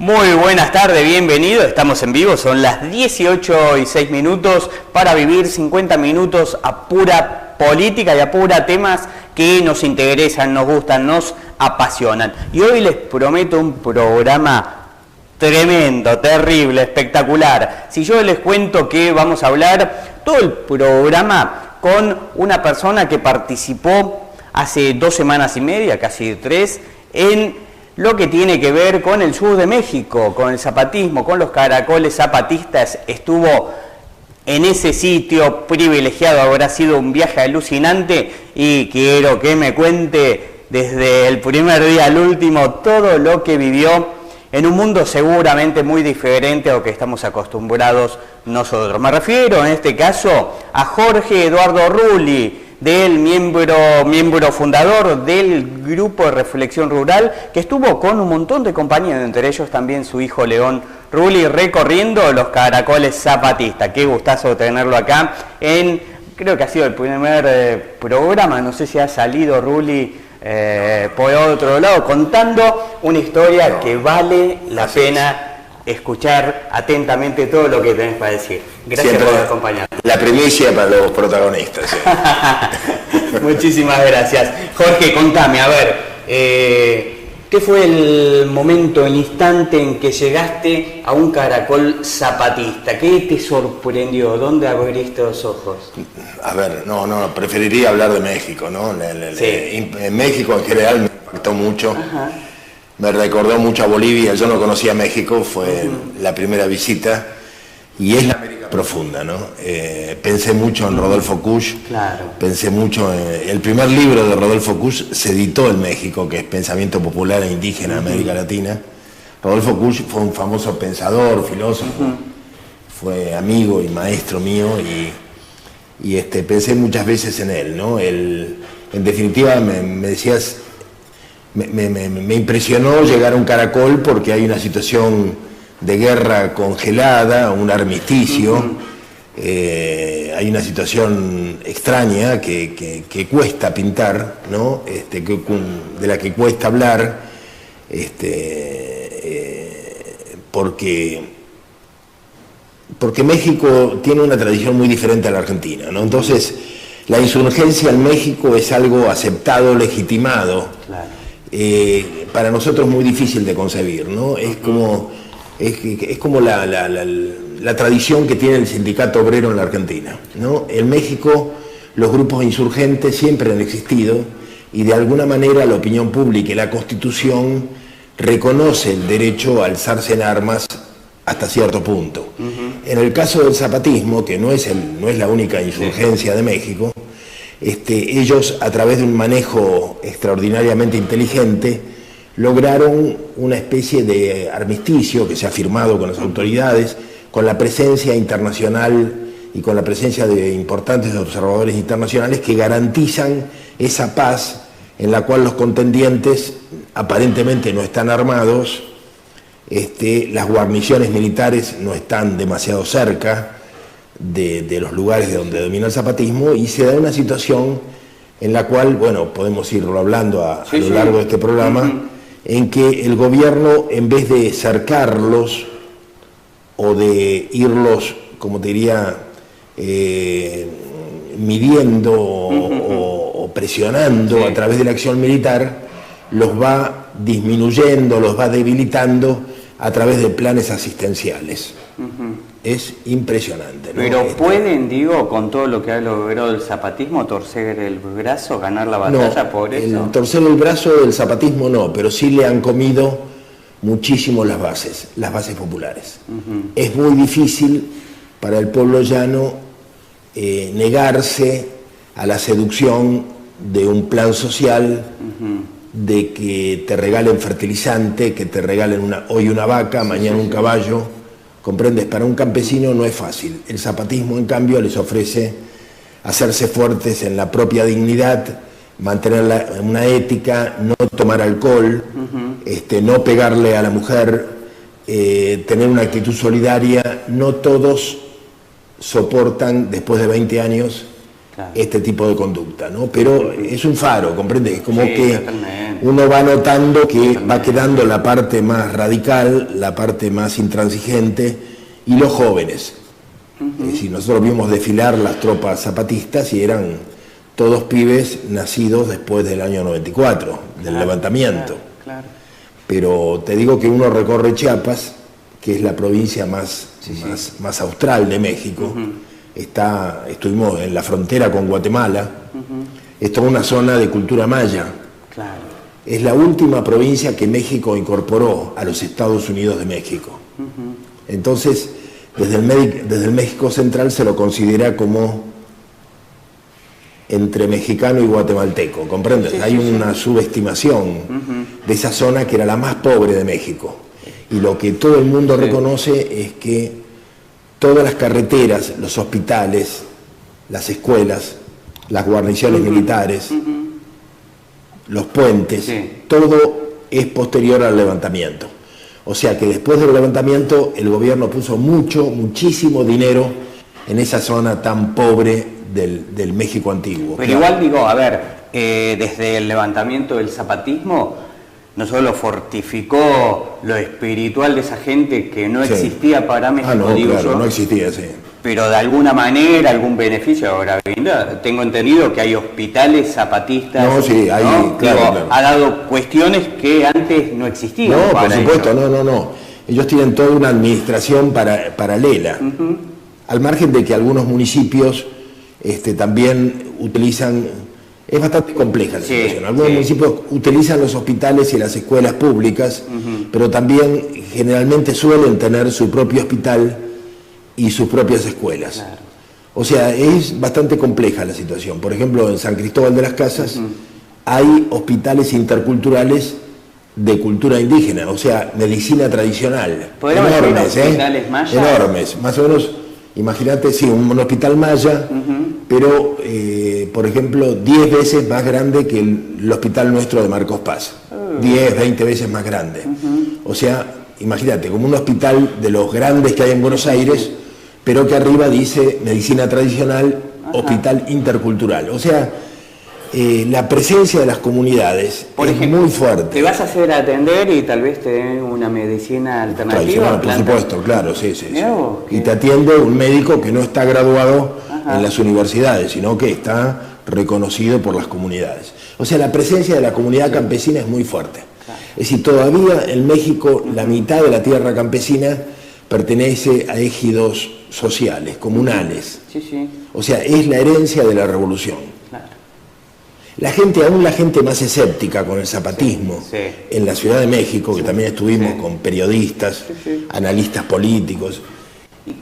Muy buenas tardes, bienvenido, estamos en vivo, son las 18:06 para vivir 50 minutos a pura política y a pura temas que nos interesan, nos gustan, nos apasionan. Y hoy les prometo un programa tremendo, terrible, espectacular. Si yo les cuento que vamos a hablar todo el programa con una persona que participó hace 2 semanas y media, casi 3, en lo que tiene que ver con el sur de México, con el zapatismo, con los caracoles zapatistas, estuvo en ese sitio privilegiado, habrá sido un viaje alucinante y quiero que me cuente desde el primer día al último todo lo que vivió en un mundo seguramente muy diferente a lo que estamos acostumbrados nosotros. Me refiero en este caso a Jorge Eduardo Rulli, del miembro fundador del Grupo de Reflexión Rural, que estuvo con un montón de compañeros, entre ellos también su hijo León Rulli, recorriendo los caracoles zapatistas. Qué gustazo tenerlo acá creo que ha sido el primer programa, no sé si ha salido Rulli por otro lado, contando una historia que vale la pena escuchar atentamente todo lo que tenés para decir. Gracias siempre por acompañarnos. La primicia para los protagonistas. ¿Sí? Muchísimas gracias. Jorge, contame, a ver, ¿qué fue el momento, el instante en que llegaste a un caracol zapatista? ¿Qué te sorprendió? ¿Dónde abriste los ojos? A ver, preferiría hablar de México, ¿no? Sí. En México en general me impactó mucho. Ajá. Me recordó mucho a Bolivia, yo no conocía México, fue la primera visita, y es la América profunda, ¿no? Pensé mucho en Rodolfo Kusch, claro. Pensé mucho en... El primer libro de Rodolfo Kusch se editó en México, que es Pensamiento Popular e Indígena en América Latina. Rodolfo Kusch fue un famoso pensador, filósofo, fue amigo y maestro mío, y pensé muchas veces en él, ¿no? En definitiva, me decías... Me impresionó llegar a un caracol porque hay una situación de guerra congelada, un armisticio, hay una situación extraña que cuesta pintar, ¿no? De la que cuesta hablar, porque México tiene una tradición muy diferente a la Argentina, ¿no? Entonces, la insurgencia en México es algo aceptado, legitimado. Claro. Para nosotros muy difícil de concebir, ¿no? Es como la tradición que tiene el sindicato obrero en la Argentina, ¿no? En México los grupos insurgentes siempre han existido y de alguna manera la opinión pública y la Constitución reconoce el derecho a alzarse en armas hasta cierto punto. En el caso del zapatismo, que no es la única insurgencia de México, ellos, a través de un manejo extraordinariamente inteligente, lograron una especie de armisticio que se ha firmado con las autoridades, con la presencia internacional y con la presencia de importantes observadores internacionales que garantizan esa paz en la cual los contendientes aparentemente no están armados, las guarniciones militares no están demasiado cerca de los lugares de donde domina el zapatismo, y se da una situación en la cual, bueno, podemos irlo hablando a lo largo de este programa, en que el gobierno, en vez de cercarlos o de irlos, como te diría, midiendo o presionando a través de la acción militar, los va disminuyendo, los va debilitando a través de planes asistenciales. Es impresionante, ¿no? Pero pueden, con todo lo que ha logrado el zapatismo, torcer el brazo, ganar la batalla por eso. Torcer el brazo del zapatismo no, pero sí le han comido muchísimo las bases populares. Es muy difícil para el pueblo llano negarse a la seducción de un plan social, de que te regalen fertilizante, que te regalen hoy una vaca, mañana un caballo. ¿Comprendes? Para un campesino no es fácil. El zapatismo, en cambio, les ofrece hacerse fuertes en la propia dignidad, mantener una ética, no tomar alcohol, no pegarle a la mujer, tener una actitud solidaria. No todos soportan, después de 20 años, este tipo de conducta, ¿no? Pero es un faro, ¿comprendes? Es como que uno va notando que va quedando la parte más radical, la parte más intransigente y los jóvenes. Es decir, nosotros vimos desfilar las tropas zapatistas y eran todos pibes nacidos después del año 94, del levantamiento. Claro. Pero te digo que uno recorre Chiapas, que es la provincia más austral de México. Estuvimos en la frontera con Guatemala. Es toda una zona de cultura maya. Claro. Es la última provincia que México incorporó a los Estados Unidos de México. Entonces, desde el México central se lo considera como entre mexicano y guatemalteco, ¿comprendes? Sí, hay una subestimación de esa zona que era la más pobre de México. Y lo que todo el mundo reconoce es que todas las carreteras, los hospitales, las escuelas, las guarniciones militares, los puentes, todo es posterior al levantamiento. O sea que después del levantamiento el gobierno puso muchísimo dinero en esa zona tan pobre del México antiguo. Pero igual digo, a ver, desde el levantamiento del zapatismo no solo fortificó lo espiritual de esa gente que no existía para México, no existía, pero de alguna manera, algún beneficio ahora, tengo entendido que hay hospitales zapatistas, claro. Ha dado cuestiones que antes no existían. No, por supuesto, no. Ellos tienen toda una administración paralela, al margen de que algunos municipios también utilizan, es bastante compleja la situación. Algunos municipios utilizan los hospitales y las escuelas públicas, pero también generalmente suelen tener su propio hospital y sus propias escuelas. Claro. O sea, es bastante compleja la situación. Por ejemplo, en San Cristóbal de las Casas hay hospitales interculturales de cultura indígena, o sea, medicina tradicional. Enormes, hospitales mayas? Enormes, más o menos. Imagínate, un hospital maya, pero, por ejemplo, 10 veces más grande que el hospital nuestro de Marcos Paz. 10, 20 veces más grande. O sea, imagínate, como un hospital de los grandes que hay en Buenos Aires, pero que arriba dice medicina tradicional, hospital intercultural. O sea, la presencia de las comunidades es muy fuerte. ¿Te vas a hacer atender y tal vez te den una medicina alternativa? Por supuesto, claro, sí. Y te atiende un médico que no está graduado en las universidades, sino que está reconocido por las comunidades. O sea, la presencia de la comunidad campesina es muy fuerte. Claro. Es decir, todavía en México la mitad de la tierra campesina pertenece a ejidos sociales, comunales. O sea, es la herencia de la revolución. Claro. Aún la gente más escéptica con el zapatismo, en la Ciudad de México, que también estuvimos con periodistas, analistas políticos,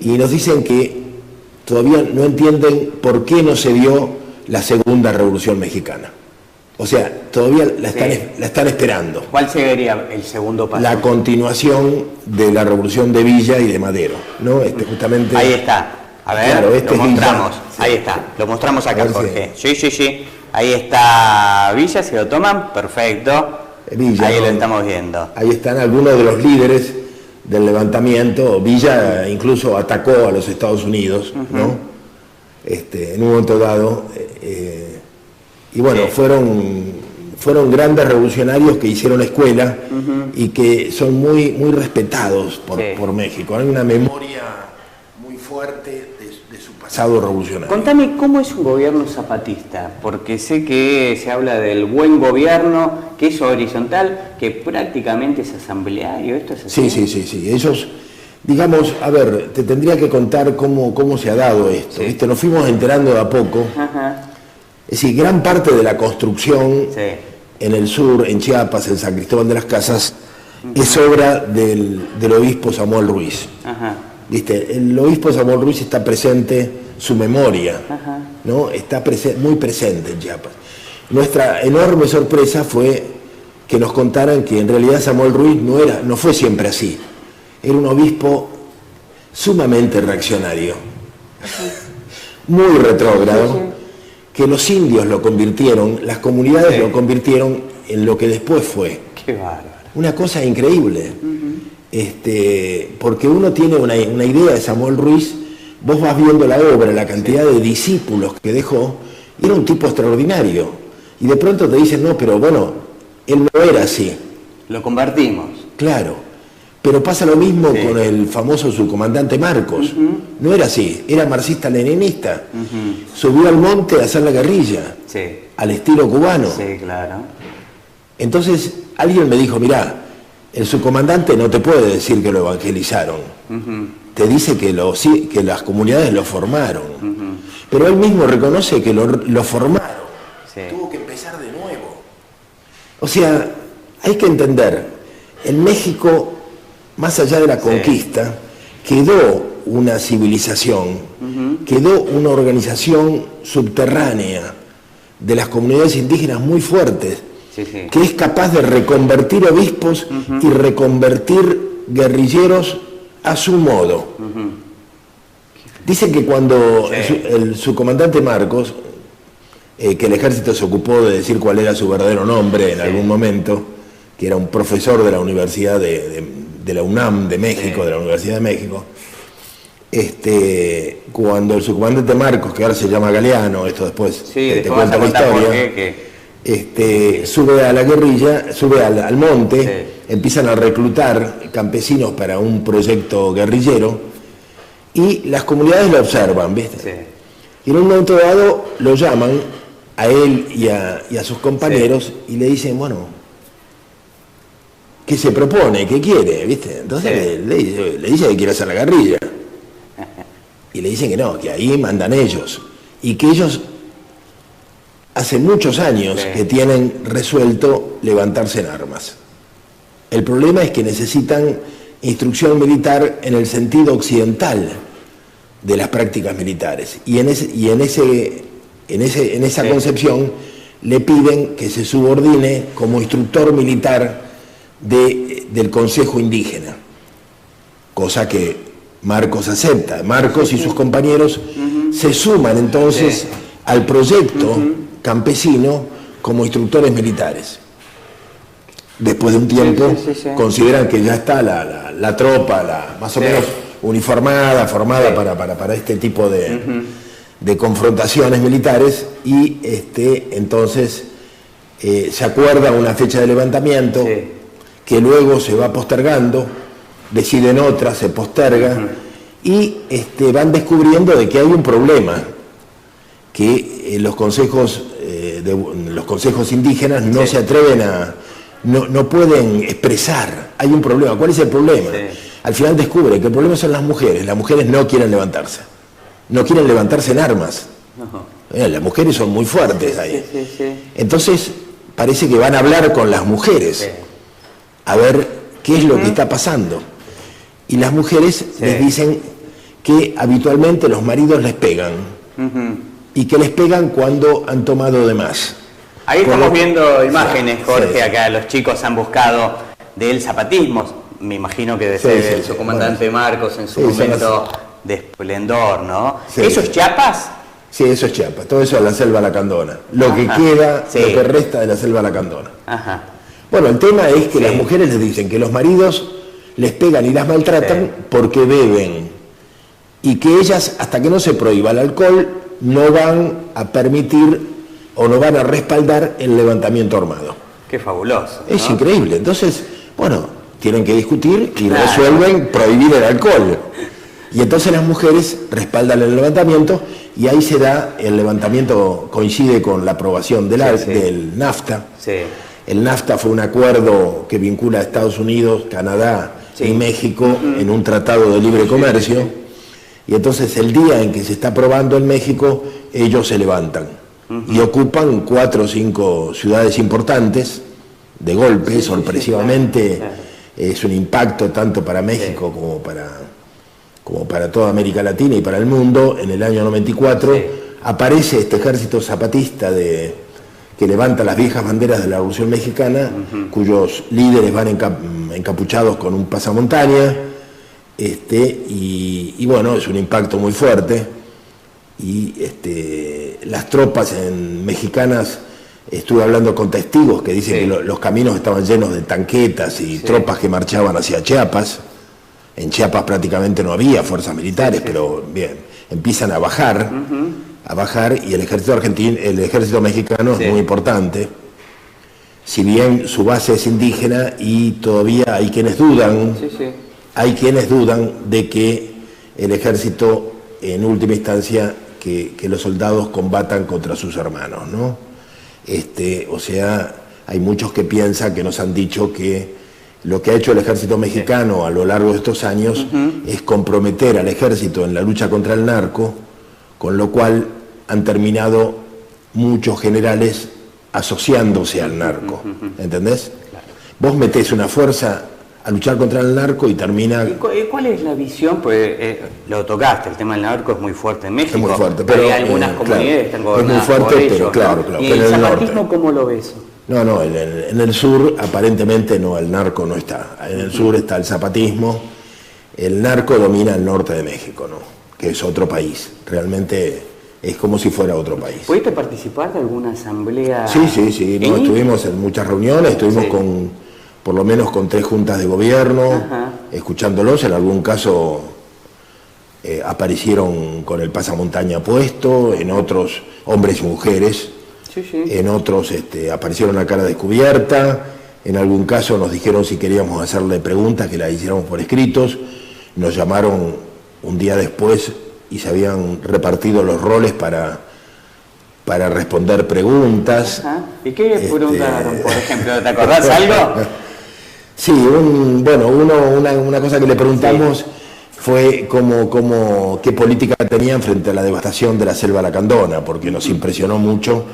y nos dicen que todavía no entienden por qué no se dio la segunda revolución mexicana. O sea, todavía la están esperando. ¿Cuál sería el segundo paso? La continuación de la revolución de Villa y de Madero, ¿no? Justamente. Ahí está. A ver, claro, lo mostramos. Ahí está. Lo mostramos acá, Jorge. Sí. Ahí está Villa, si lo toman, perfecto. Villa, ahí lo estamos viendo. Ahí están algunos de los líderes del levantamiento. Villa incluso atacó a los Estados Unidos, ¿no? En un momento dado. Y bueno, fueron grandes revolucionarios que hicieron escuela y que son muy respetados por México. Hay una memoria muy fuerte de su pasado revolucionario. Contame, ¿cómo es un gobierno zapatista? Porque sé que se habla del buen gobierno, que es horizontal, que prácticamente es asambleario. ¿Esto es así? Sí. Ellos, digamos, a ver, te tendría que contar cómo se ha dado esto. ¿Viste? Nos fuimos enterando de a poco. Es decir, gran parte de la construcción en el sur, en Chiapas, en San Cristóbal de las Casas, es obra del obispo Samuel Ruiz. ¿Viste? El obispo Samuel Ruiz está presente, su memoria, ¿no? Está muy presente en Chiapas. Nuestra enorme sorpresa fue que nos contaran que en realidad Samuel Ruiz no fue siempre así. Era un obispo sumamente reaccionario, muy retrógrado, que los indios lo convirtieron, las comunidades lo convirtieron en lo que después fue. Qué bárbaro. Una cosa increíble. Porque uno tiene una idea de Samuel Ruiz, vos vas viendo la obra, la cantidad de discípulos que dejó, y era un tipo extraordinario. Y de pronto te dicen, no, pero bueno, él no era así. Lo convertimos. Claro, pero pasa lo mismo con el famoso subcomandante Marcos. No era así, era marxista-leninista. Subió al monte a hacer la guerrilla, al estilo cubano. Sí, claro. Entonces alguien me dijo, mirá, el subcomandante no te puede decir que lo evangelizaron. Te dice que las comunidades lo formaron. Pero él mismo reconoce que lo formaron. Tuvo que empezar de nuevo. O sea, hay que entender, en México, más allá de la conquista, quedó una civilización, quedó una organización subterránea de las comunidades indígenas muy fuertes, que es capaz de reconvertir obispos y reconvertir guerrilleros a su modo. Dicen que cuando el subcomandante Marcos, que el ejército se ocupó de decir cuál era su verdadero nombre en algún momento, que era un profesor de la Universidad de la UNAM de México, de la Universidad de México, cuando el subcomandante Marcos, que ahora se llama Galeano, esto después te cuento la historia, sube a la guerrilla, sube al monte, empiezan a reclutar campesinos para un proyecto guerrillero y las comunidades lo observan, ¿viste? Y en un momento dado lo llaman a él y a sus compañeros y le dicen, bueno, ¿qué se propone? ¿Qué quiere? ¿Viste? Entonces le dice que quiere hacer la guerrilla. Y le dicen que no, que ahí mandan ellos. Y que ellos hace muchos años que tienen resuelto levantarse en armas. El problema es que necesitan instrucción militar en el sentido occidental de las prácticas militares. Y en esa concepción le piden que se subordine como instructor militar del Consejo Indígena, cosa que Marcos acepta. Marcos y sus compañeros se suman entonces al proyecto campesino como instructores militares. Después de un tiempo consideran que ya está la tropa más o menos uniformada, formada para este tipo de confrontaciones militares y entonces se acuerda una fecha de levantamiento que luego se va postergando, deciden otra, se posterga y van descubriendo de que hay un problema, que los consejos indígenas no se atreven no pueden expresar, hay un problema. ¿Cuál es el problema? Al final descubre que el problema son las mujeres no quieren levantarse en armas. Las mujeres son muy fuertes ahí. Entonces parece que van a hablar con las mujeres a ver qué es lo que está pasando. Y las mujeres les dicen que habitualmente los maridos les pegan y que les pegan cuando han tomado de más. Ahí estamos viendo imágenes, Jorge, acá los chicos han buscado del zapatismo, me imagino que desde el subcomandante Marcos en su momento de esplendor, ¿no? ¿Eso es Chiapas? Sí, eso es Chiapas, todo eso es la selva lacandona, lo que queda, lo que resta de la selva lacandona. Bueno, el tema es que las mujeres les dicen que los maridos les pegan y las maltratan porque beben y que ellas, hasta que no se prohíba el alcohol, no van a permitir o no van a respaldar el levantamiento armado. Qué fabuloso, ¿no? Es increíble. Entonces, bueno, tienen que discutir y resuelven prohibir el alcohol. Y entonces las mujeres respaldan el levantamiento y ahí se da el levantamiento, coincide con la aprobación del NAFTA. El NAFTA fue un acuerdo que vincula a Estados Unidos, Canadá y México en un tratado de libre comercio. Y entonces el día en que se está aprobando en México, ellos se levantan y ocupan 4 o 5 ciudades importantes de golpe, sorpresivamente. Es un impacto tanto para México como para toda América Latina y para el mundo. En el año 94 aparece este ejército zapatista que levanta las viejas banderas de la Revolución Mexicana, cuyos líderes van encapuchados con un pasamontaña, y bueno, es un impacto muy fuerte. Y las tropas mexicanas, estuve hablando con testigos que dicen que los caminos estaban llenos de tanquetas y tropas que marchaban hacia Chiapas. En Chiapas prácticamente no había fuerzas militares, pero bien, empiezan a bajar y el ejército mexicano es muy importante. si bien su base es indígena y todavía hay quienes dudan, hay quienes dudan de que el ejército, en última instancia, que los soldados combatan contra sus hermanos, ¿no? O sea, hay muchos que piensan, que nos han dicho que lo que ha hecho el ejército mexicano a lo largo de estos años es comprometer al ejército en la lucha contra el narco, con lo cual han terminado muchos generales asociándose al narco, ¿entendés? Claro. Vos metés una fuerza a luchar contra el narco y termina... ¿Y cuál es la visión? Pues lo tocaste, el tema del narco es muy fuerte en México. Es muy fuerte, pero hay algunas comunidades que están gobernadas es muy fuerte, por ellos, claro. ¿Y pero el zapatismo cómo lo ves? No, en el sur aparentemente no, el narco no está. En el sur está el zapatismo. El narco domina el norte de México, ¿no? Que es otro país. Realmente es como si fuera otro país. ¿Pudiste participar de alguna asamblea? Sí. No, estuvimos en muchas reuniones, estuvimos por lo menos con 3 juntas de gobierno, escuchándolos. En algún caso aparecieron con el pasamontaña puesto, en otros hombres y mujeres. En otros aparecieron a cara descubierta, en algún caso nos dijeron si queríamos hacerle preguntas, que las hiciéramos por escritos, nos llamaron un día después y se habían repartido los roles para responder preguntas. ¿Y qué preguntaron, por ejemplo? ¿Te acordás algo? Sí, una cosa que le preguntamos fue qué política tenían frente a la devastación de la selva lacandona, porque nos impresionó mucho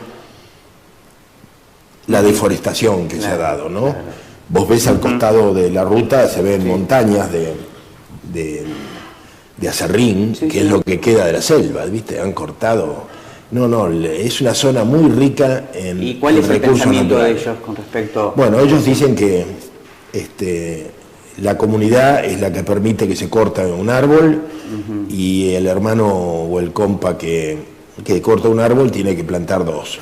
la deforestación que se ha dado, ¿no? Claro. Vos ves al costado de la ruta, se ven montañas de acerrín, que es lo que queda de la selva, ¿viste? Han cortado... No, es una zona muy rica en recursos naturales. ¿Y cuál es el pensamiento de ellos con respecto...? Bueno, ellos dicen que la comunidad es la que permite que se corte un árbol y el hermano o el compa que corta un árbol tiene que plantar 2.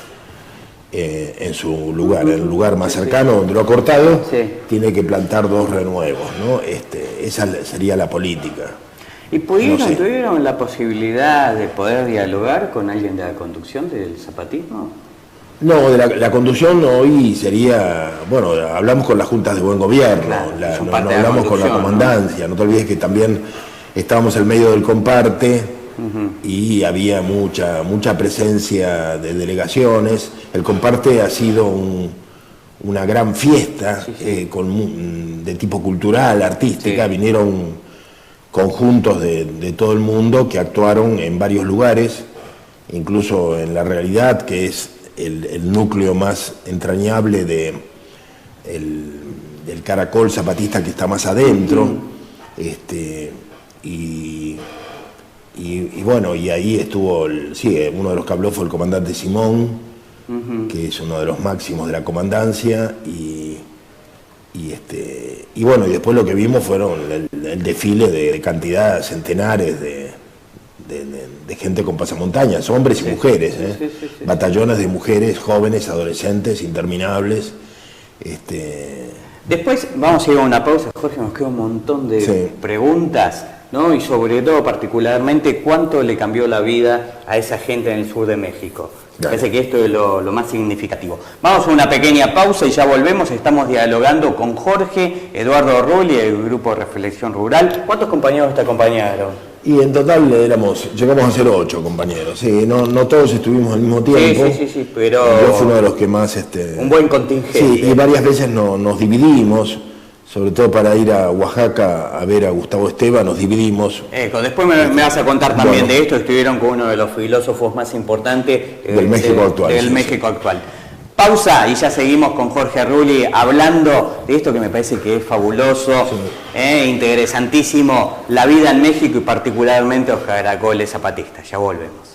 En su lugar, en el lugar más cercano donde lo ha cortado, tiene que plantar 2 renuevos, ¿no? Esa sería la política. ¿Y tuvieron la posibilidad de poder dialogar con alguien de la conducción del zapatismo? No, de la conducción hoy sería, bueno, hablamos con las juntas de buen gobierno, claro, no hablamos con la comandancia, ¿no? Te olvides que también estábamos en medio del comparte. Y había mucha presencia de delegaciones. El comparte ha sido una gran fiesta de tipo cultural, artística. Vinieron conjuntos de todo el mundo que actuaron en varios lugares, incluso en La Realidad, que es el núcleo más entrañable del caracol zapatista que está más adentro. Y bueno, y ahí estuvo, uno de los que habló fue el comandante Simón, que es uno de los máximos de la comandancia, y bueno, y después lo que vimos fueron el desfile de cantidad, centenares de gente con pasamontañas, hombres y mujeres, batallones de mujeres, jóvenes, adolescentes, interminables. Después vamos a ir a una pausa, Jorge, nos queda un montón de preguntas, ¿no? Y sobre todo, particularmente, ¿cuánto le cambió la vida a esa gente en el sur de México? Me parece que esto es lo más significativo. Vamos a una pequeña pausa y ya volvemos. Estamos dialogando con Jorge Eduardo Rulli, el Grupo Reflexión Rural. ¿Cuántos compañeros te acompañaron? Y en total llegamos a ser 8 compañeros. Sí, no todos estuvimos al mismo tiempo. Sí, pero... Yo fui uno de los que más... un buen contingente. Sí, y varias veces nos dividimos. Sobre todo para ir a Oaxaca a ver a Gustavo Esteban, nos dividimos. Después me vas a contar también de esto. Estuvieron con uno de los filósofos más importantes del México actual. Del México actual. Pausa y ya seguimos con Jorge Rulli hablando de esto que me parece que es fabuloso, interesantísimo, la vida en México y particularmente los caracoles zapatistas. Ya volvemos.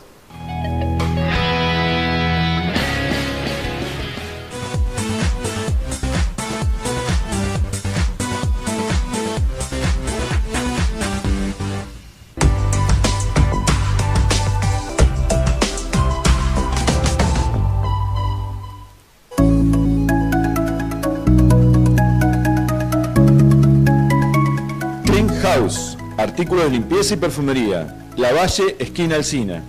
Artículos de limpieza y perfumería. La Valle, esquina Alsina.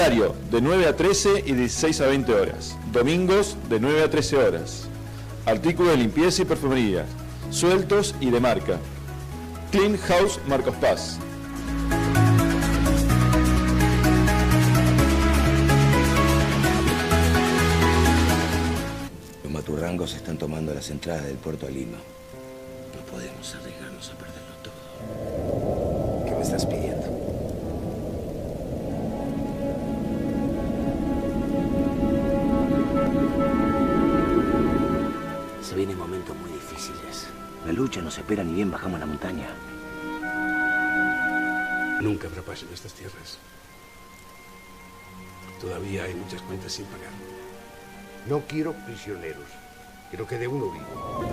Horario de 9 a 13 y 16 a 20 horas. Domingos de 9 a 13 horas. Artículos de limpieza y perfumería, sueltos y de marca. Clean House Marcos Paz. Los maturrangos están tomando las entradas del puerto a Lima. No podemos arriesgarnos a perderlo todo. ¿Qué me estás pidiendo? Se vienen momentos muy difíciles. La lucha nos espera ni bien bajamos la montaña. Nunca habrá paz en estas tierras. Todavía hay muchas cuentas sin pagar. No quiero prisioneros. Quiero que dé uno vivo.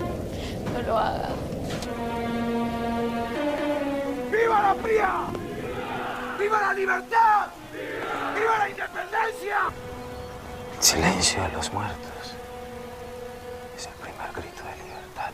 No lo hagas. ¡Viva la fría! ¡Viva la libertad! ¡Viva la independencia! Silencio a los muertos. Es el primer grito de libertad.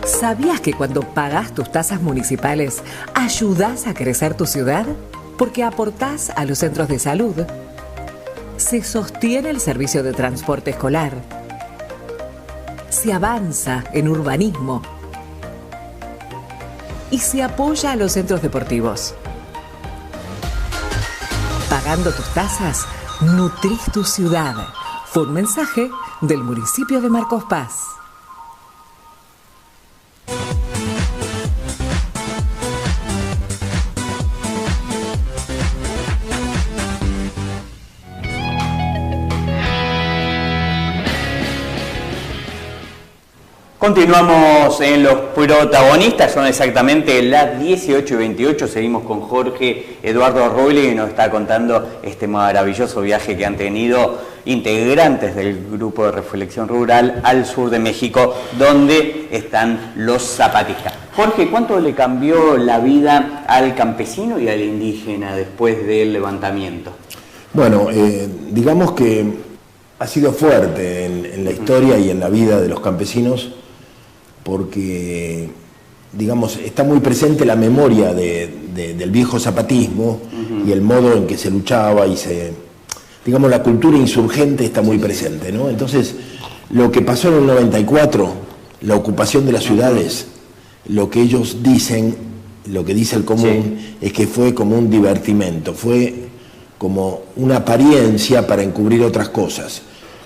¿Sabías que cuando pagas tus tasas municipales ayudás a crecer tu ciudad? Porque aportás a los centros de salud, se sostiene el servicio de transporte escolar, se avanza en urbanismo y se apoya a los centros deportivos. Pagando tus tasas, nutrís tu ciudad. Fue un mensaje del municipio de Marcos Paz. Continuamos en los protagonistas, son exactamente las 18:28, seguimos con Jorge Eduardo Roble que nos está contando este maravilloso viaje que han tenido integrantes del grupo de reflexión rural al sur de México, donde están los zapatistas. Jorge, ¿cuánto le cambió la vida al campesino y al indígena después del levantamiento? Bueno, digamos que ha sido fuerte en la historia y en la vida de los campesinos, porque, digamos, está muy presente la memoria del viejo zapatismo y el modo en que se luchaba y digamos, la cultura insurgente está muy presente, ¿no? Entonces, lo que pasó en el 94, la ocupación de las ciudades, lo que ellos dicen, lo que dice el común, es que fue como un divertimento, fue como una apariencia para encubrir otras cosas.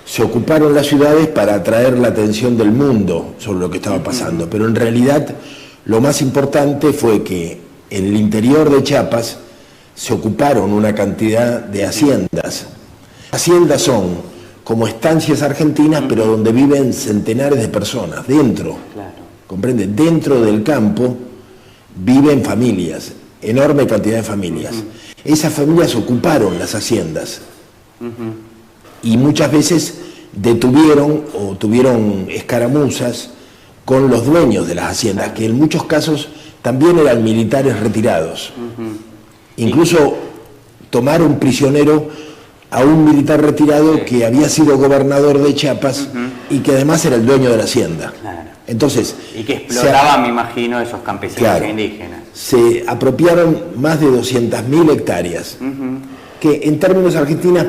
Se ocuparon las ciudades para atraer la atención del mundo sobre lo que estaba pasando, pero en realidad lo más importante fue que en el interior de Chiapas se ocuparon una cantidad de haciendas. Haciendas son como estancias argentinas, pero donde viven centenares de personas, dentro, ¿comprende? Dentro del campo viven familias, enorme cantidad de familias. Esas familias ocuparon las haciendas. Y muchas veces detuvieron o tuvieron escaramuzas con los dueños de las haciendas, que en muchos casos también eran militares retirados. Incluso tomaron prisionero a un militar retirado que había sido gobernador de Chiapas y que además era el dueño de la hacienda. Entonces, y que explotaba, me imagino, esos campesinos indígenas. Se apropiaron más de 200.000 hectáreas, que en términos argentinos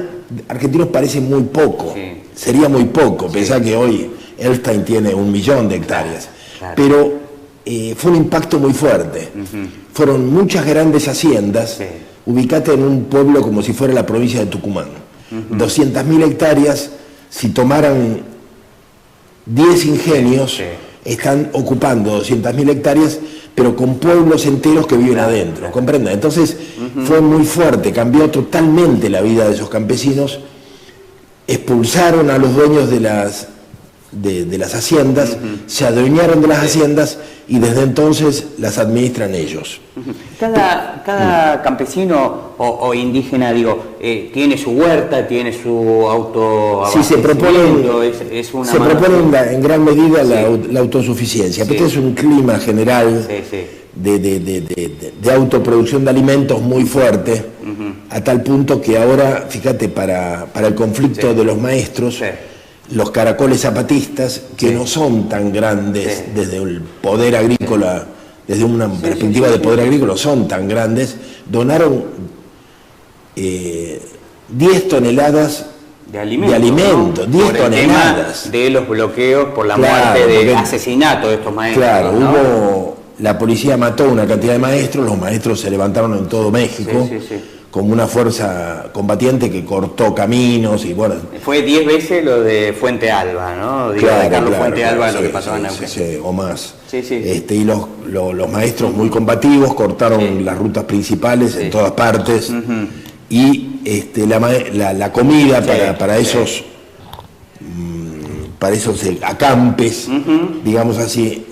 parece muy poco, sería muy poco, pensá que hoy Elstein tiene 1 millón de hectáreas, pero fue un impacto muy fuerte. Fueron muchas grandes haciendas, ubicate en un pueblo como si fuera la provincia de Tucumán, 200.000 hectáreas, si tomaran 10 ingenios, están ocupando 200.000 hectáreas, pero con pueblos enteros que viven adentro, ¿comprenden? Entonces fue muy fuerte, cambió totalmente la vida de esos campesinos, expulsaron a los dueños de las haciendas, se adueñaron de las haciendas y desde entonces las administran ellos. Cada campesino o indígena, digo, tiene su huerta, tiene su autoabastecimiento, se propone en gran medida la autosuficiencia, pero este es un clima general de autoproducción de alimentos muy fuerte, a tal punto que ahora, fíjate, para el conflicto de los maestros, los caracoles zapatistas, que no son tan grandes desde el poder agrícola, desde una perspectiva de poder agrícola, son tan grandes, donaron 10 toneladas de alimento, ¿no? 10 toneladas. De los bloqueos por la muerte, de asesinato de estos maestros. Claro, ¿no? La policía mató una cantidad de maestros, los maestros se levantaron en todo México como una fuerza combatiente que cortó caminos y bueno. Fue 10 veces lo de Fuente Alba, ¿no? Digo, de Carlos Fuente Alba, lo que pasaba en Neuquén. Sí, o más. Y los maestros muy combativos cortaron las rutas principales en todas partes. Y la comida para esos acampes, digamos así,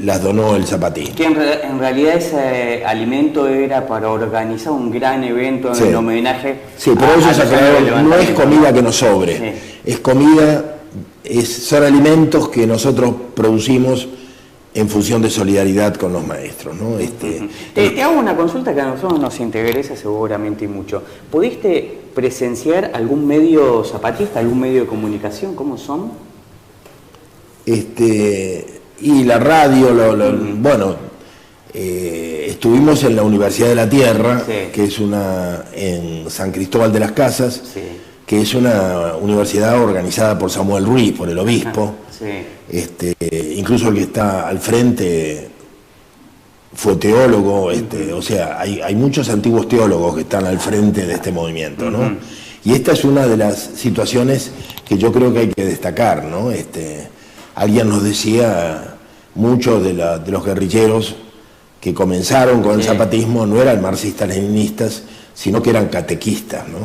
las donó el zapatismo. Que en realidad ese alimento era para organizar un gran evento en homenaje. Sí, pero ellos aclararon, no es comida que nos sobre, es comida, son alimentos que nosotros producimos en función de solidaridad con los maestros, ¿no? Te hago una consulta que a nosotros nos interesa seguramente y mucho. ¿Pudiste presenciar algún medio zapatista, algún medio de comunicación? ¿Cómo son? Y la radio, bueno, estuvimos en la Universidad de la Tierra, que es en San Cristóbal de las Casas, que es una universidad organizada por Samuel Ruiz, por el obispo. Incluso el que está al frente fue teólogo, o sea, hay muchos antiguos teólogos que están al frente de este movimiento, ¿no? Y esta es una de las situaciones que yo creo que hay que destacar, ¿no? Alguien nos decía, muchos de los guerrilleros que comenzaron con el zapatismo no eran marxistas-leninistas, sino que eran catequistas, ¿no?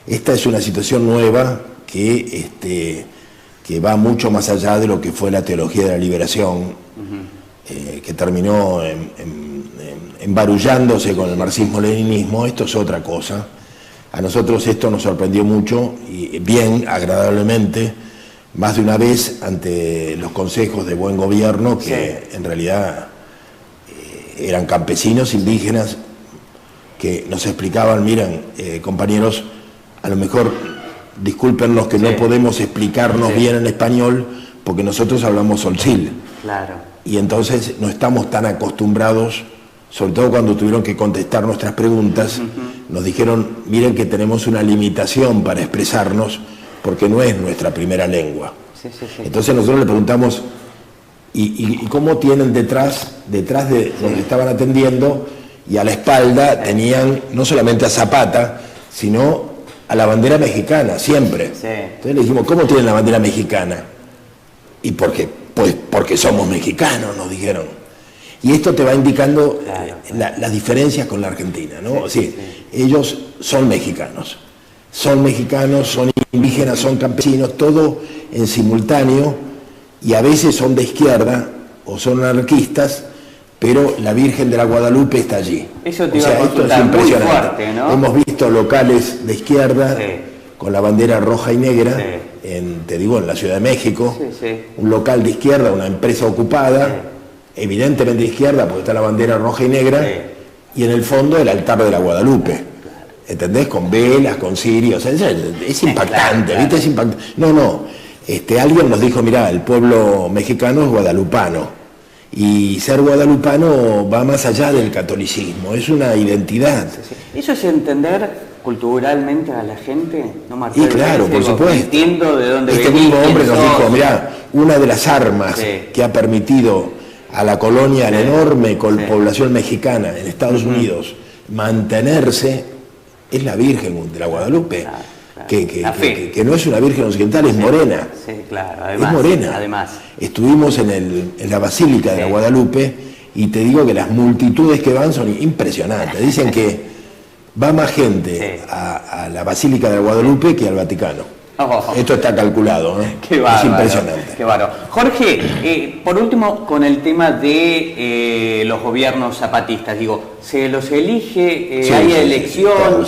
Esta es una situación nueva que va mucho más allá de lo que fue la teología de la liberación, que terminó embarullándose con el marxismo-leninismo. Esto es otra cosa. A nosotros esto nos sorprendió mucho, y bien, agradablemente, más de una vez ante los consejos de buen gobierno, que en realidad eran campesinos indígenas que nos explicaban, miren, compañeros, a lo mejor discúlpenos que no podemos explicarnos bien en español porque nosotros hablamos solsil. Y entonces no estamos tan acostumbrados, sobre todo cuando tuvieron que contestar nuestras preguntas, nos dijeron, miren que tenemos una limitación para expresarnos porque no es nuestra primera lengua. Entonces nosotros le preguntamos, ¿y cómo tienen detrás de donde estaban atendiendo y a la espalda tenían no solamente a Zapata, sino a la bandera mexicana, siempre? Entonces le dijimos, ¿cómo tienen la bandera mexicana? ¿Y por qué? Pues porque somos mexicanos, nos dijeron. Y esto te va indicando las diferencias con la Argentina, ¿no? Ellos son mexicanos, son indígenas, son campesinos, todo en simultáneo, y a veces son de izquierda o son anarquistas, pero la Virgen de la Guadalupe está allí. Eso te iba a consultar, muy fuerte, ¿no? Hemos visto locales de izquierda con la bandera roja y negra, en la Ciudad de México, un local de izquierda, una empresa ocupada, evidentemente de izquierda porque está la bandera roja y negra, y en el fondo el altar de la Guadalupe. ¿Entendés? Con velas, con cirios, es impactante, ¿viste? Es impactante. Alguien nos dijo, mirá, el pueblo mexicano es guadalupano, y ser guadalupano va más allá del catolicismo, es una identidad. Eso es entender culturalmente a la gente, ¿no? Y claro, por supuesto. Entiendo de dónde este mismo hombre nos dijo, mirá, una de las armas que ha permitido a la colonia, a la enorme población mexicana en Estados Unidos, mantenerse, es la Virgen de la Guadalupe, que no es una Virgen occidental, es morena. Además, es morena. Estuvimos en la Basílica de la Guadalupe y te digo que las multitudes que van son impresionantes. Dicen que va más gente a la Basílica de la Guadalupe que al Vaticano. Esto está calculado, ¿eh? Qué bárbaro, es impresionante. Qué bárbaro. Jorge, por último, con el tema de los gobiernos zapatistas, digo, ¿se los elige? ¿Hay elección?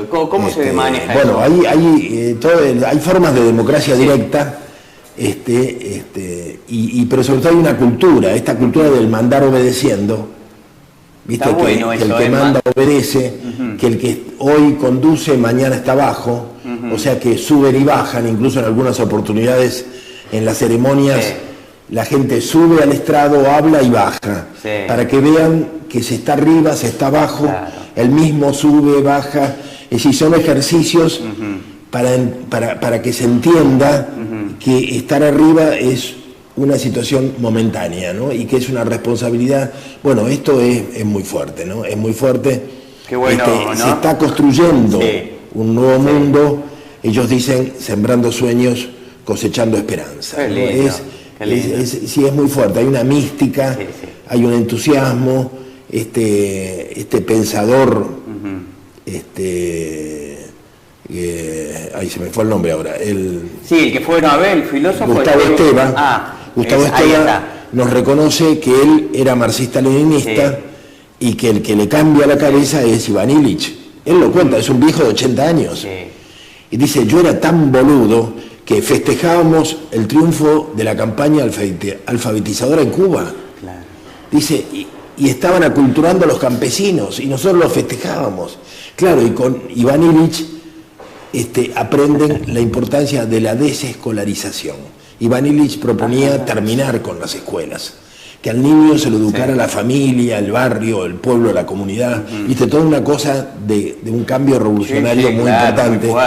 ¿Cómo se maneja eso? Bueno, hay formas de democracia directa Pero sobre todo hay una cultura, esta cultura del mandar obedeciendo, ¿viste? Que el que manda obedece, que el que hoy conduce mañana está abajo, o sea que suben y bajan, incluso en algunas oportunidades en las ceremonias la gente sube al estrado, habla y baja, para que vean que se está arriba, se está abajo, el mismo sube, baja, es decir, son ejercicios para que se entienda que estar arriba es una situación momentánea, ¿no? Y que es una responsabilidad. Bueno, esto es muy fuerte, ¿no? Es muy fuerte. Qué bueno, ¿no? Se está construyendo un nuevo mundo. Ellos dicen, sembrando sueños, cosechando esperanza. Qué lindo, ¿no? Sí, es muy fuerte. Hay una mística, hay un entusiasmo. Este pensador, ahí se me fue el nombre ahora. El que fue Nobel, filósofo. Gustavo Esteban. Gustavo Esteban nos reconoce que él era marxista-leninista y que el que le cambia la cabeza es Iván Illich. Él lo cuenta, es un viejo de 80 años. Y dice, yo era tan boludo que festejábamos el triunfo de la campaña alfabetizadora en Cuba. Dice, y estaban aculturando a los campesinos y nosotros los festejábamos. Claro, y con Iván Illich aprenden la importancia de la desescolarización. Iván Illich proponía terminar con las escuelas, que al niño se lo educara la familia, el barrio, el pueblo, la comunidad, viste, toda una cosa de un cambio revolucionario muy importante, muy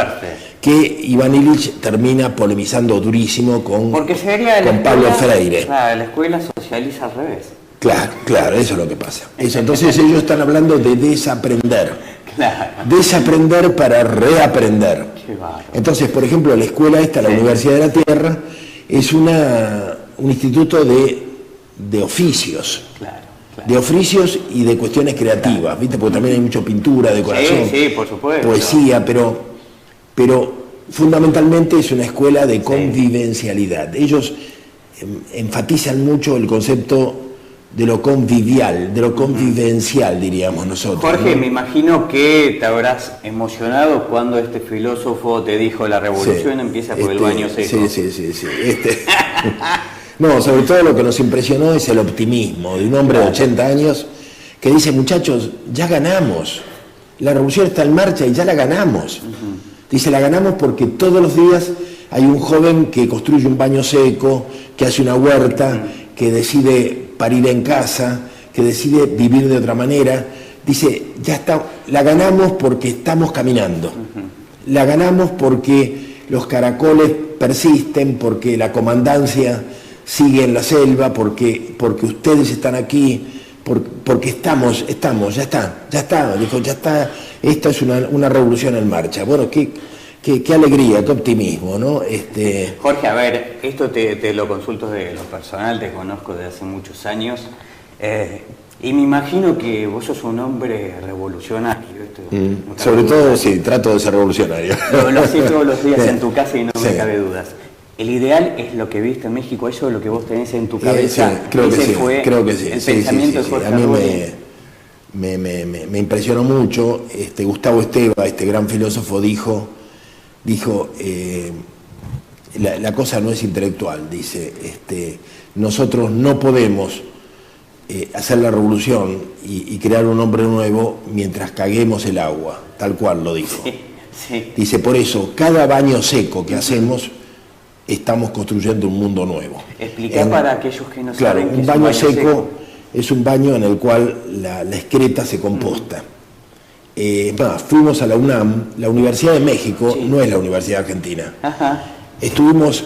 que Iván Illich termina polemizando durísimo con Pablo Freire. Claro, la escuela socializa al revés. Claro, eso es lo que pasa. Entonces ellos están hablando de desaprender. Desaprender para reaprender. Entonces, por ejemplo, la escuela la Universidad de la Tierra, es un instituto de oficios. De oficios y de cuestiones creativas, ¿viste? Porque también hay mucha pintura, decoración, por supuesto, poesía, pero fundamentalmente es una escuela de convivencialidad. Ellos enfatizan mucho el concepto de lo convivial, de lo convivencial, diríamos nosotros. Jorge, ¿no? me imagino que te habrás emocionado cuando este filósofo te dijo la revolución empieza por el baño seco. Sí. No, sobre todo lo que nos impresionó es el optimismo de un hombre de 80 años que dice, muchachos, ya ganamos, la revolución está en marcha y ya la ganamos. Dice, la ganamos porque todos los días hay un joven que construye un baño seco, que hace una huerta, que decide parir en casa, que decide vivir de otra manera. Dice, ya está, la ganamos porque estamos caminando. La ganamos porque los caracoles persisten, porque la comandancia sigue en la selva, porque ustedes están aquí, porque estamos, ya está, dijo, ya está, esta es una revolución en marcha. Bueno, qué alegría, qué optimismo, ¿no? Jorge, a ver, esto te lo consulto de lo personal, te conozco desde hace muchos años, y me imagino que vos sos un hombre revolucionario. Sobre todo, sí, trato de ser revolucionario. Lo haces todos los días en tu casa y no me cabe dudas. ¿El ideal es lo que viste en México? ¿Eso es lo que vos tenés en tu cabeza? Sí, creo que sí. El pensamiento de Jorge. A mí me impresionó mucho. Gustavo Esteban, este gran filósofo, dijo la cosa no es intelectual, dice, nosotros no podemos hacer la revolución y crear un hombre nuevo mientras caguemos el agua, tal cual lo dijo. Dice, por eso, cada baño seco que hacemos, estamos construyendo un mundo nuevo. Explica para aquellos que no saben un baño seco es un baño en el cual la excreta se composta. Fuimos a la UNAM, la Universidad de México no es la Universidad Argentina. Estuvimos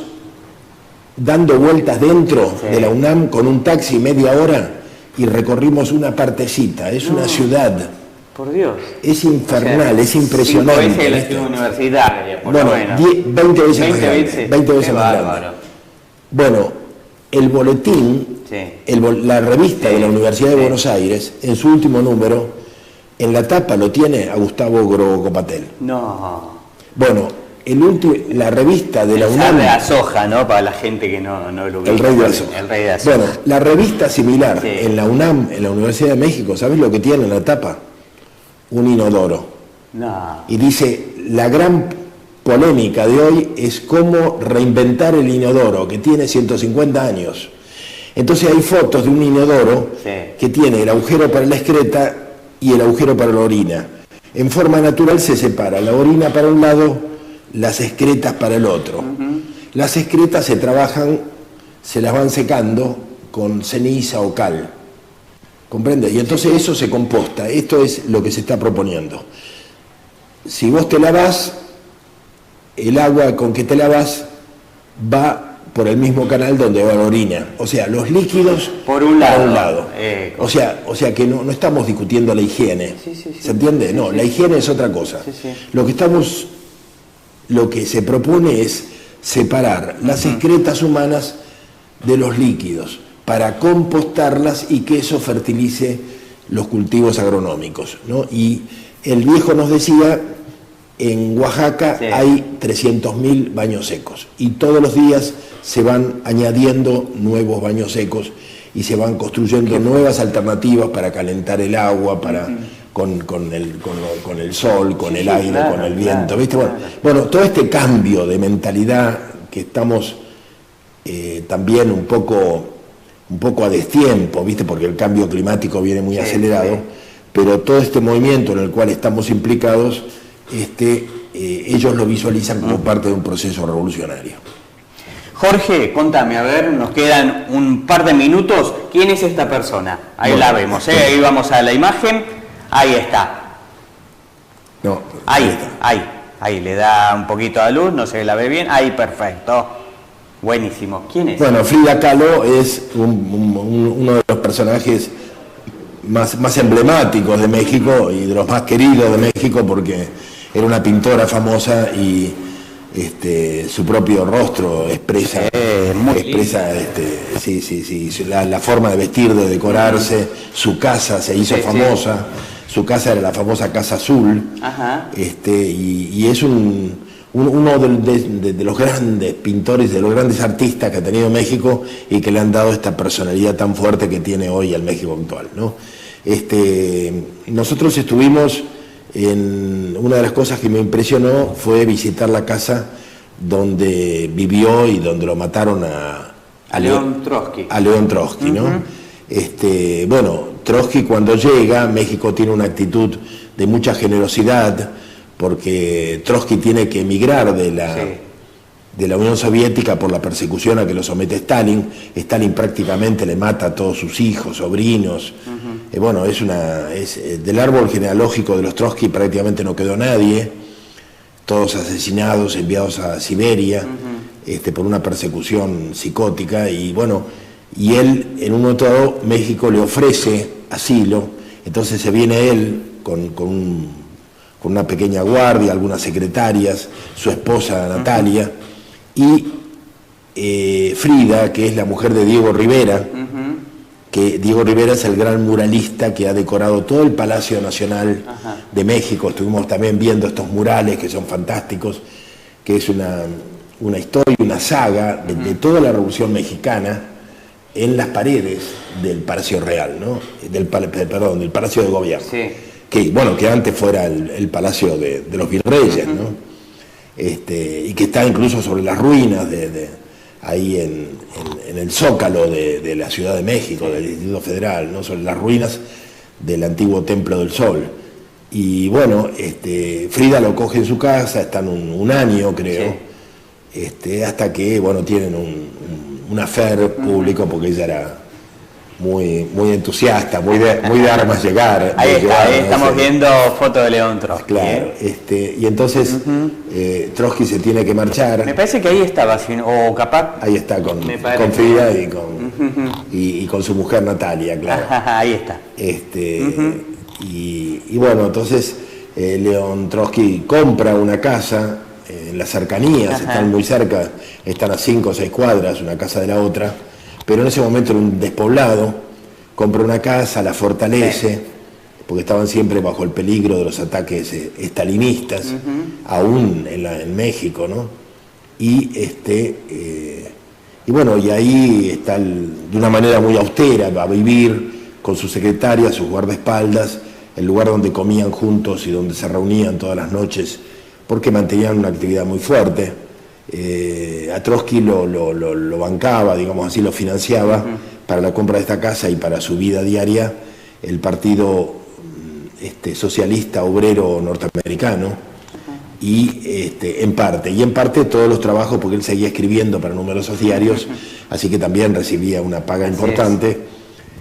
dando vueltas dentro de la UNAM con un taxi media hora y recorrimos una partecita, es una ciudad. Por Dios. Es infernal, es impresionante. 5 veces la ciudad universitaria, por lo menos. 20 veces más grande. 20 veces más grande. Bueno, el boletín, la revista de la Universidad de Buenos Aires, en su último número, en la tapa lo tiene a Gustavo Grobocopatel. No. Bueno, la revista de la UNAM... El rey de la soja, ¿no? Para la gente que no lo ubica. El rey de la soja. Bueno, la revista similar en la UNAM, en la Universidad de México, ¿sabes lo que tiene en la tapa? Un inodoro. No. Y dice, la gran polémica de hoy es cómo reinventar el inodoro, que tiene 150 años. Entonces hay fotos de un inodoro que tiene el agujero para la excreta y el agujero para la orina. En forma natural se separa la orina para un lado, las excretas para el otro. Las excretas se trabajan, se las van secando con ceniza o cal. ¿Comprende? Y entonces eso se composta. Esto es lo que se está proponiendo. Si vos te lavás, el agua con que te lavas va por el mismo canal donde va la orina. O sea, los líquidos por un lado. Para un lado. O sea que no estamos discutiendo la higiene. ¿Se entiende? No, la higiene es otra cosa. Lo que se propone es separar las excretas humanas de los líquidos para compostarlas y que eso fertilice los cultivos agronómicos, ¿no? Y el viejo nos decía, en Oaxaca hay 300.000 baños secos y todos los días se van añadiendo nuevos baños secos y se van construyendo nuevas alternativas para calentar el agua, para con el sol, con el aire, con el viento, ¿viste? Bueno, todo este cambio de mentalidad que estamos también un poco a destiempo, ¿viste? Porque el cambio climático viene muy acelerado, pero todo este movimiento en el cual estamos implicados, ellos lo visualizan como parte de un proceso revolucionario. Jorge, contame, a ver, nos quedan un par de minutos. ¿Quién es esta persona? Ahí la vemos, ahí vamos a la imagen. Ahí está. No, ahí, le da un poquito de luz, no se la ve bien. Ahí, perfecto. Buenísimo. ¿Quién es? Bueno, Frida Kahlo es uno de los personajes más emblemáticos de México y de los más queridos de México, porque era una pintora famosa y su propio rostro expresa la forma de vestir, de decorarse. Su casa se hizo famosa. Su casa era la famosa Casa Azul. Y es uno de los grandes pintores, de los grandes artistas que ha tenido México y que le han dado esta personalidad tan fuerte que tiene hoy el México actual, ¿no? Nosotros estuvimos una de las cosas que me impresionó fue visitar la casa donde vivió y donde lo mataron a León Trotsky. A León Trotsky, ¿no? Bueno, Trotsky cuando llega, México tiene una actitud de mucha generosidad, porque Trotsky tiene que emigrar de la Unión Soviética por la persecución a que lo somete Stalin. Stalin prácticamente le mata a todos sus hijos, sobrinos. Bueno, del árbol genealógico de los Trotsky prácticamente no quedó nadie, todos asesinados, enviados a Siberia, por una persecución psicótica. Y bueno, y él, en un momento dado, México le ofrece asilo, entonces se viene él con una pequeña guardia, algunas secretarias, su esposa Natalia, y Frida, que es la mujer de Diego Rivera, que Diego Rivera es el gran muralista que ha decorado todo el Palacio Nacional de México. Estuvimos también viendo estos murales que son fantásticos, que es una historia, una saga de toda la Revolución Mexicana en las paredes del Palacio Real, ¿no? del Palacio de Gobierno. Que antes fuera el Palacio de los Virreyes, ¿no? Y que está incluso sobre las ruinas ahí en el Zócalo de la Ciudad de México, del Distrito Federal, ¿no? Sobre las ruinas del antiguo Templo del Sol. Y bueno, Frida lo coge en su casa, están un año, creo, hasta que, bueno, tienen un affair público, porque ella era muy entusiasta, muy de armas llegar. Ahí estamos viendo fotos de León Trotsky. Claro, y entonces Trotsky se tiene que marchar. Me parece que ahí estaba, o capaz. Ahí está con Frida y con su mujer Natalia, claro. Ahí está. Y bueno, entonces León Trotsky compra una casa en las cercanías, están muy cerca, están a 5 o 6 cuadras una casa de la otra. Pero en ese momento era un despoblado, compra una casa, la fortalece, porque estaban siempre bajo el peligro de los ataques estalinistas, aún en México, ¿no? Y bueno, y ahí está de una manera muy austera, va a vivir con su secretaria, sus guardaespaldas, el lugar donde comían juntos y donde se reunían todas las noches porque mantenían una actividad muy fuerte. A Trotsky lo bancaba, digamos así, lo financiaba para la compra de esta casa y para su vida diaria el Partido Socialista Obrero Norteamericano, y en parte todos los trabajos, porque él seguía escribiendo para numerosos diarios, así que también recibía una paga importante,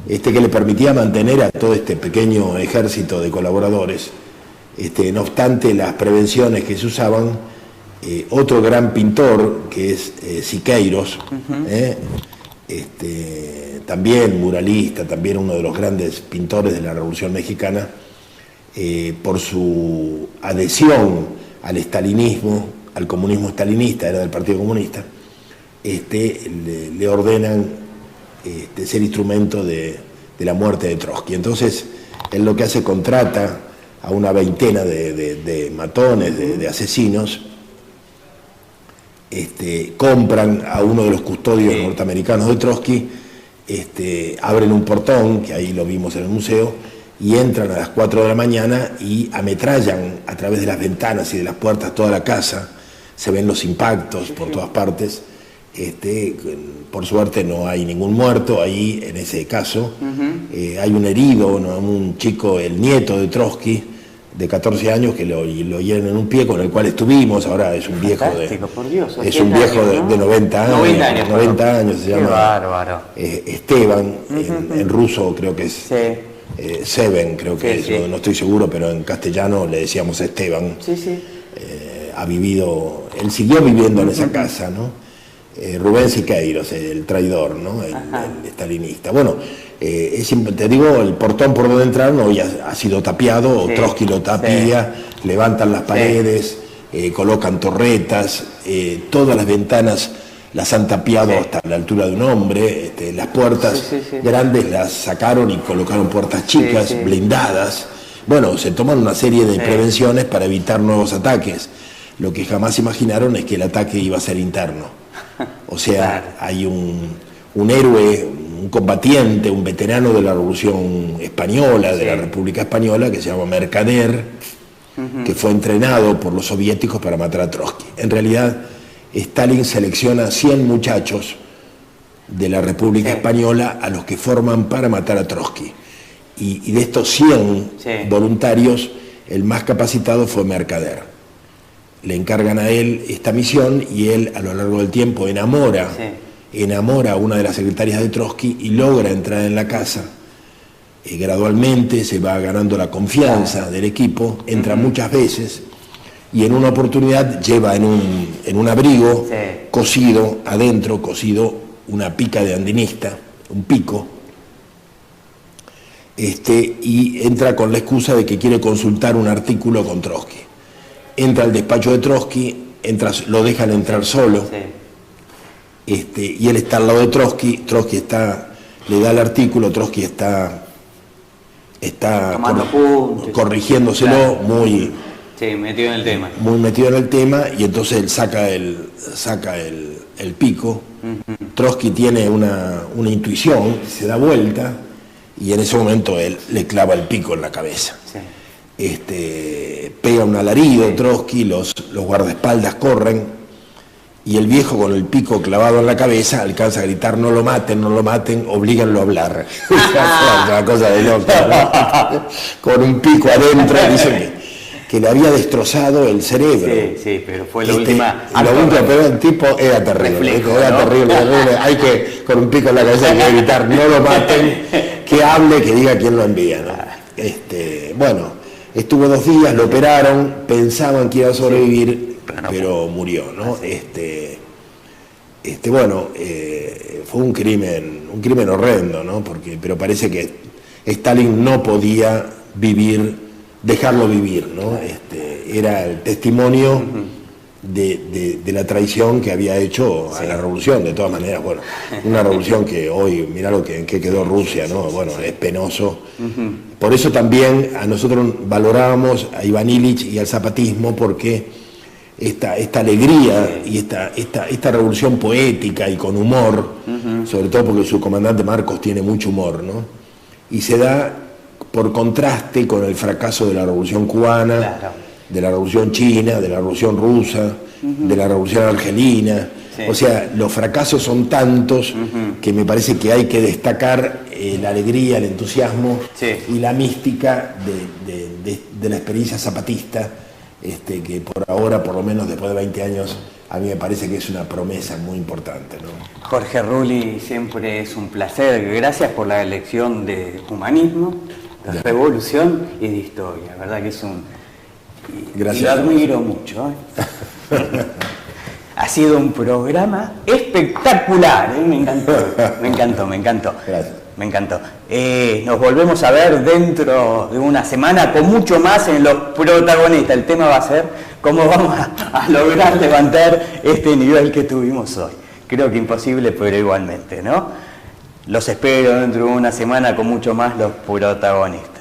que le permitía mantener a todo este pequeño ejército de colaboradores. No obstante las prevenciones que se usaban, otro gran pintor, que es Siqueiros, también muralista, también uno de los grandes pintores de la Revolución Mexicana, por su adhesión al estalinismo, al comunismo estalinista, era del Partido Comunista, le ordenan ser instrumento de la muerte de Trotsky. Entonces, él lo que hace, contrata a una veintena de matones, de asesinos, compran a uno de los custodios norteamericanos de Trotsky, abren un portón, que ahí lo vimos en el museo, y entran a las 4 de la mañana y ametrallan a través de las ventanas y de las puertas toda la casa. Se ven los impactos por todas partes. Por suerte no hay ningún muerto ahí en ese caso. Hay un herido, un chico, el nieto de Trotsky, de 14 años, que lo hieren en un pie, con el cual estuvimos. Ahora es un viejo de 90 años. 90 años se llama. Bárbaro. Esteban, en ruso creo que es Seven, creo que es, no estoy seguro, pero en castellano le decíamos Esteban. Ha vivido, él siguió viviendo en esa casa, ¿no? Rubén Siqueiros, el traidor, ¿no? El estalinista. Bueno, te digo, el portón por donde entraron hoy ha sido tapiado, o Trotsky lo tapía, levantan las paredes, colocan torretas, todas las ventanas las han tapiado hasta la altura de un hombre, las puertas grandes las sacaron y colocaron puertas chicas, blindadas. Bueno, se toman una serie de prevenciones para evitar nuevos ataques. Lo que jamás imaginaron es que el ataque iba a ser interno. O sea, hay un héroe, un combatiente, un veterano de la Revolución Española, de la República Española, que se llama Mercader, que fue entrenado por los soviéticos para matar a Trotsky. En realidad, Stalin selecciona 100 muchachos de la República Española a los que forman para matar a Trotsky. Y de estos 100 voluntarios, el más capacitado fue Mercader. Le encargan a él esta misión y él, a lo largo del tiempo, enamora a una de las secretarias de Trotsky y logra entrar en la casa. Gradualmente se va ganando la confianza del equipo, entra muchas veces, y en una oportunidad lleva en un abrigo cosido, adentro cosido, una pica de andinista, un pico, y entra con la excusa de que quiere consultar un artículo con Trotsky. Entra al despacho de Trotsky, lo dejan entrar solo, y él está al lado de Trotsky, le da el artículo, Trotsky está corrigiéndoselo, muy metido en el tema. Muy metido en el tema, y entonces él saca el pico. Trotsky tiene una intuición, se da vuelta, y en ese momento él le clava el pico en la cabeza. Pega un alarido Trotsky, los guardaespaldas corren, y el viejo con el pico clavado en la cabeza alcanza a gritar: no lo maten, no lo maten, oblíganlo a hablar. Una cosa de loco, ¿no? Con un pico adentro, dicen que le había destrozado el cerebro. Sí, pero fue la última. Pero el tipo era terrible. Terrible. Hay que, con un pico en la cabeza, hay que gritar: no lo maten, que hable, que diga quién lo envía, ¿no? Bueno, estuvo 2 días, lo operaron, pensaban que iba a sobrevivir, pero murió, ¿no? Fue un crimen horrendo, ¿no? Pero parece que Stalin no podía dejarlo vivir, ¿no? Era el testimonio de la traición que había hecho a la revolución. De todas maneras, bueno, una revolución que hoy, mirá en qué quedó Rusia, ¿no? Bueno, es penoso. Por eso también a nosotros valorábamos a Iván Ilich y al zapatismo, porque esta alegría y esta revolución poética y con humor, sobre todo porque su comandante Marcos tiene mucho humor, ¿no? Y se da por contraste con el fracaso de la Revolución Cubana, de la Revolución China, de la Revolución Rusa, de la Revolución Argelina. Sí. O sea, los fracasos son tantos que me parece que hay que destacar la alegría, el entusiasmo y la mística de la experiencia zapatista, que por ahora, por lo menos después de 20 años, a mí me parece que es una promesa muy importante, ¿no? Jorge Rulli, siempre es un placer. Gracias por la elección de humanismo, de revolución y de historia. La verdad que es un... Gracias. Y lo admiro mucho. Ha sido un programa espectacular, ¿eh? Me encantó. Gracias. Me encantó. Nos volvemos a ver dentro de una semana con mucho más en Los Protagonistas. El tema va a ser cómo vamos a lograr levantar este nivel que tuvimos hoy. Creo que imposible, pero igualmente, ¿no? Los espero dentro de una semana con mucho más Los Protagonistas.